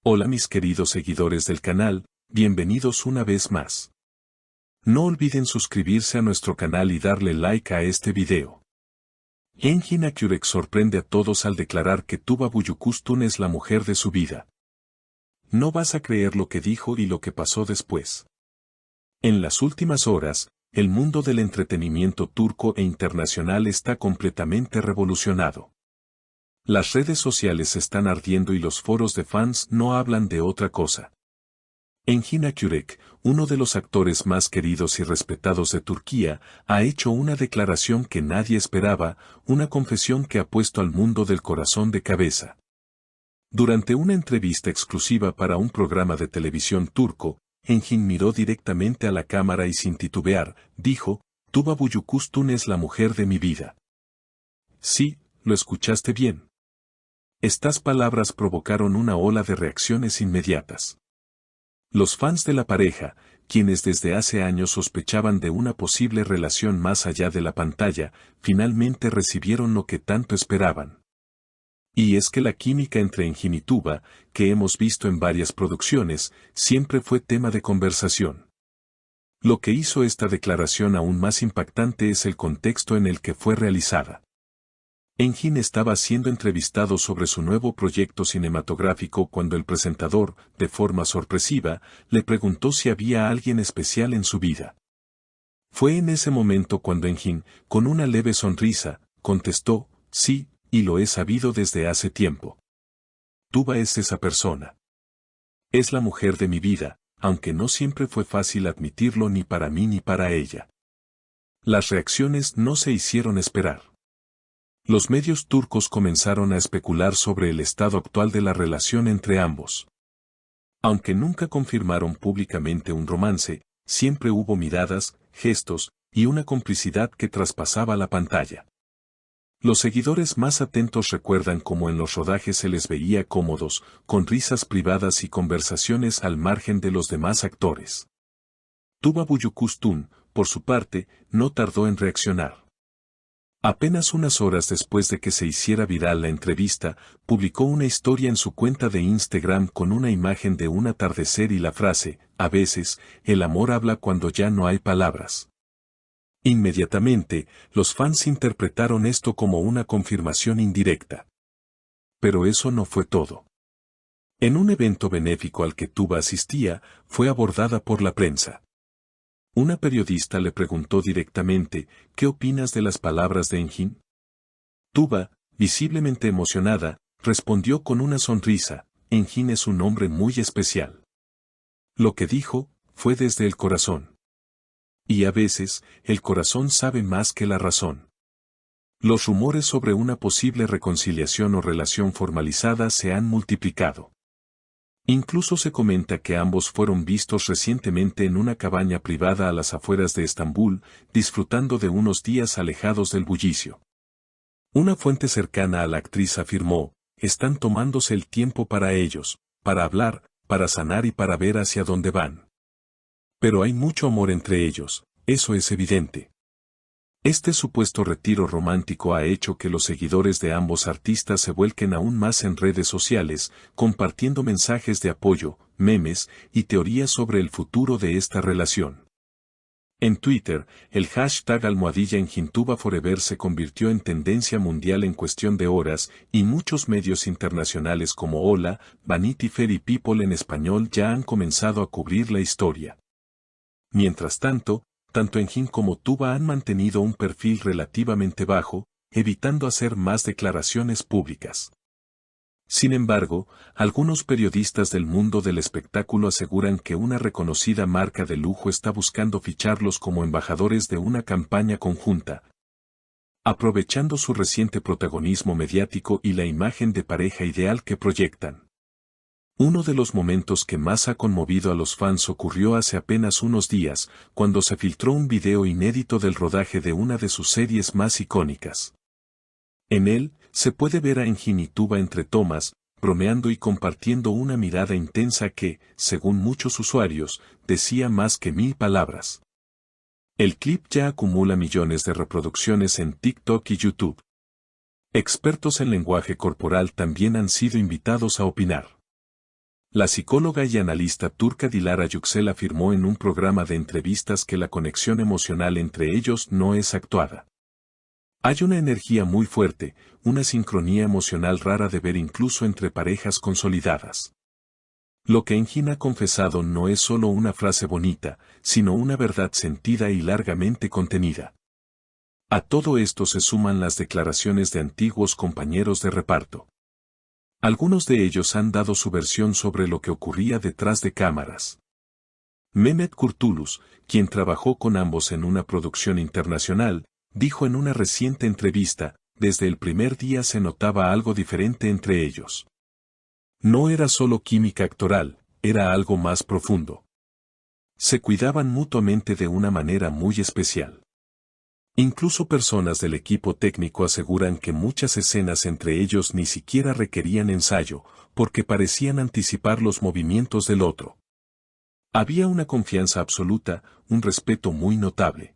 Hola mis queridos seguidores del canal, bienvenidos una vez más. No olviden suscribirse a nuestro canal y darle like a este video. Engin Akyurek sorprende a todos al declarar que Tuba Büyüküstün es la mujer de su vida. No vas a creer lo que dijo y lo que pasó después. En las últimas horas, el mundo del entretenimiento turco e internacional está completamente revolucionado. Las redes sociales están ardiendo y los foros de fans no hablan de otra cosa. Engin Akyurek, uno de los actores más queridos y respetados de Turquía, ha hecho una declaración que nadie esperaba, una confesión que ha puesto al mundo del corazón de cabeza. Durante una entrevista exclusiva para un programa de televisión turco, Engin miró directamente a la cámara y sin titubear, dijo, Tuba Büyüküstün es la mujer de mi vida. Sí, lo escuchaste bien. Estas palabras provocaron una ola de reacciones inmediatas. Los fans de la pareja, quienes desde hace años sospechaban de una posible relación más allá de la pantalla, finalmente recibieron lo que tanto esperaban. Y es que la química entre Engin y Tuba, que hemos visto en varias producciones, siempre fue tema de conversación. Lo que hizo esta declaración aún más impactante es el contexto en el que fue realizada. Engin estaba siendo entrevistado sobre su nuevo proyecto cinematográfico cuando el presentador, de forma sorpresiva, le preguntó si había alguien especial en su vida. Fue en ese momento cuando Engin, con una leve sonrisa, contestó, sí, y lo he sabido desde hace tiempo. Tuba es esa persona. Es la mujer de mi vida, aunque no siempre fue fácil admitirlo ni para mí ni para ella. Las reacciones no se hicieron esperar. Los medios turcos comenzaron a especular sobre el estado actual de la relación entre ambos. Aunque nunca confirmaron públicamente un romance, siempre hubo miradas, gestos, y una complicidad que traspasaba la pantalla. Los seguidores más atentos recuerdan cómo en los rodajes se les veía cómodos, con risas privadas y conversaciones al margen de los demás actores. Tuba Büyüküstün, por su parte, no tardó en reaccionar. Apenas unas horas después de que se hiciera viral la entrevista, publicó una historia en su cuenta de Instagram con una imagen de un atardecer y la frase, a veces, el amor habla cuando ya no hay palabras. Inmediatamente, los fans interpretaron esto como una confirmación indirecta. Pero eso no fue todo. En un evento benéfico al que Tuba asistía, fue abordada por la prensa. Una periodista le preguntó directamente, ¿qué opinas de las palabras de Engin? Tuba, visiblemente emocionada, respondió con una sonrisa, Engin es un hombre muy especial. Lo que dijo, fue desde el corazón. Y a veces, el corazón sabe más que la razón. Los rumores sobre una posible reconciliación o relación formalizada se han multiplicado. Incluso se comenta que ambos fueron vistos recientemente en una cabaña privada a las afueras de Estambul, disfrutando de unos días alejados del bullicio. Una fuente cercana a la actriz afirmó, están tomándose el tiempo para ellos, para hablar, para sanar y para ver hacia dónde van. Pero hay mucho amor entre ellos, eso es evidente. Este supuesto retiro romántico ha hecho que los seguidores de ambos artistas se vuelquen aún más en redes sociales, compartiendo mensajes de apoyo, memes y teorías sobre el futuro de esta relación. En Twitter, el hashtag #EnginTubaForever se convirtió en tendencia mundial en cuestión de horas y muchos medios internacionales como Hola, Vanity Fair y People en español ya han comenzado a cubrir la historia. Mientras tanto, tanto Engin como Tuba han mantenido un perfil relativamente bajo, evitando hacer más declaraciones públicas. Sin embargo, algunos periodistas del mundo del espectáculo aseguran que una reconocida marca de lujo está buscando ficharlos como embajadores de una campaña conjunta, aprovechando su reciente protagonismo mediático y la imagen de pareja ideal que proyectan. Uno de los momentos que más ha conmovido a los fans ocurrió hace apenas unos días, cuando se filtró un video inédito del rodaje de una de sus series más icónicas. En él, se puede ver a Engin y Tuba entre tomas, bromeando y compartiendo una mirada intensa que, según muchos usuarios, decía más que 1000 palabras. El clip ya acumula millones de reproducciones en TikTok y YouTube. Expertos en lenguaje corporal también han sido invitados a opinar. La psicóloga y analista turca Dilara Yüksel afirmó en un programa de entrevistas que la conexión emocional entre ellos no es actuada. Hay una energía muy fuerte, una sincronía emocional rara de ver incluso entre parejas consolidadas. Lo que Engin ha confesado no es solo una frase bonita, sino una verdad sentida y largamente contenida. A todo esto se suman las declaraciones de antiguos compañeros de reparto. Algunos de ellos han dado su versión sobre lo que ocurría detrás de cámaras. Mehmet Kurtulus, quien trabajó con ambos en una producción internacional, dijo en una reciente entrevista, desde el primer día se notaba algo diferente entre ellos. No era solo química actoral, era algo más profundo. Se cuidaban mutuamente de una manera muy especial. Incluso personas del equipo técnico aseguran que muchas escenas entre ellos ni siquiera requerían ensayo, porque parecían anticipar los movimientos del otro. Había una confianza absoluta, un respeto muy notable.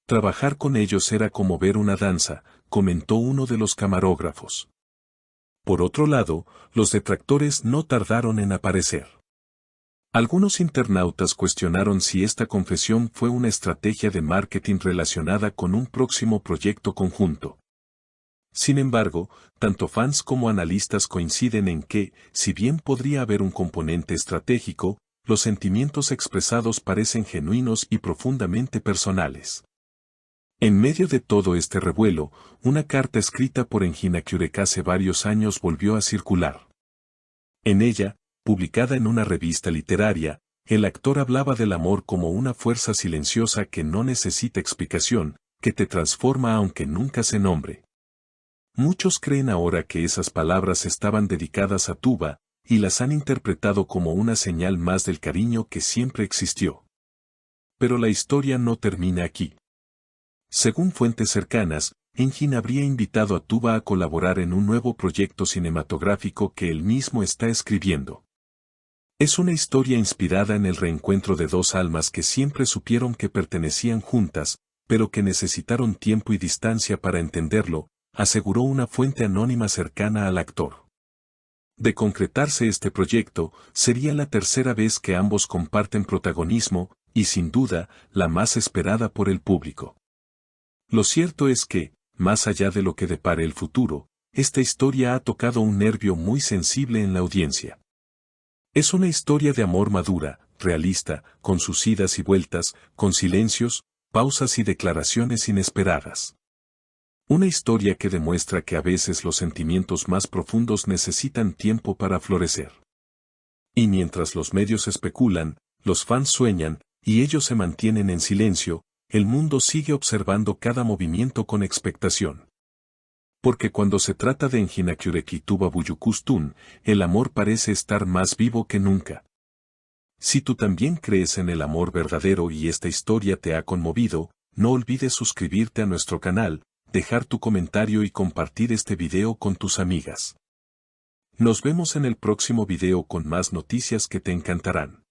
Trabajar con ellos era como ver una danza, comentó uno de los camarógrafos. Por otro lado, los detractores no tardaron en aparecer. Algunos internautas cuestionaron si esta confesión fue una estrategia de marketing relacionada con un próximo proyecto conjunto. Sin embargo, tanto fans como analistas coinciden en que, si bien podría haber un componente estratégico, los sentimientos expresados parecen genuinos y profundamente personales. En medio de todo este revuelo, una carta escrita por Engin Akyurek hace varios años volvió a circular. En ella, publicada en una revista literaria, el actor hablaba del amor como una fuerza silenciosa que no necesita explicación, que te transforma aunque nunca se nombre. Muchos creen ahora que esas palabras estaban dedicadas a Tuba, y las han interpretado como una señal más del cariño que siempre existió. Pero la historia no termina aquí. Según fuentes cercanas, Engin habría invitado a Tuba a colaborar en un nuevo proyecto cinematográfico que él mismo está escribiendo. Es una historia inspirada en el reencuentro de dos almas que siempre supieron que pertenecían juntas, pero que necesitaron tiempo y distancia para entenderlo, aseguró una fuente anónima cercana al actor. De concretarse este proyecto, sería la tercera vez que ambos comparten protagonismo, y sin duda, la más esperada por el público. Lo cierto es que, más allá de lo que depare el futuro, esta historia ha tocado un nervio muy sensible en la audiencia. Es una historia de amor madura, realista, con sus idas y vueltas, con silencios, pausas y declaraciones inesperadas. Una historia que demuestra que a veces los sentimientos más profundos necesitan tiempo para florecer. Y mientras los medios especulan, los fans sueñan, y ellos se mantienen en silencio, el mundo sigue observando cada movimiento con expectación. Porque cuando se trata de Engin Akyurek y Tuba Büyüküstün, el amor parece estar más vivo que nunca. Si tú también crees en el amor verdadero y esta historia te ha conmovido, no olvides suscribirte a nuestro canal, dejar tu comentario y compartir este video con tus amigas. Nos vemos en el próximo video con más noticias que te encantarán.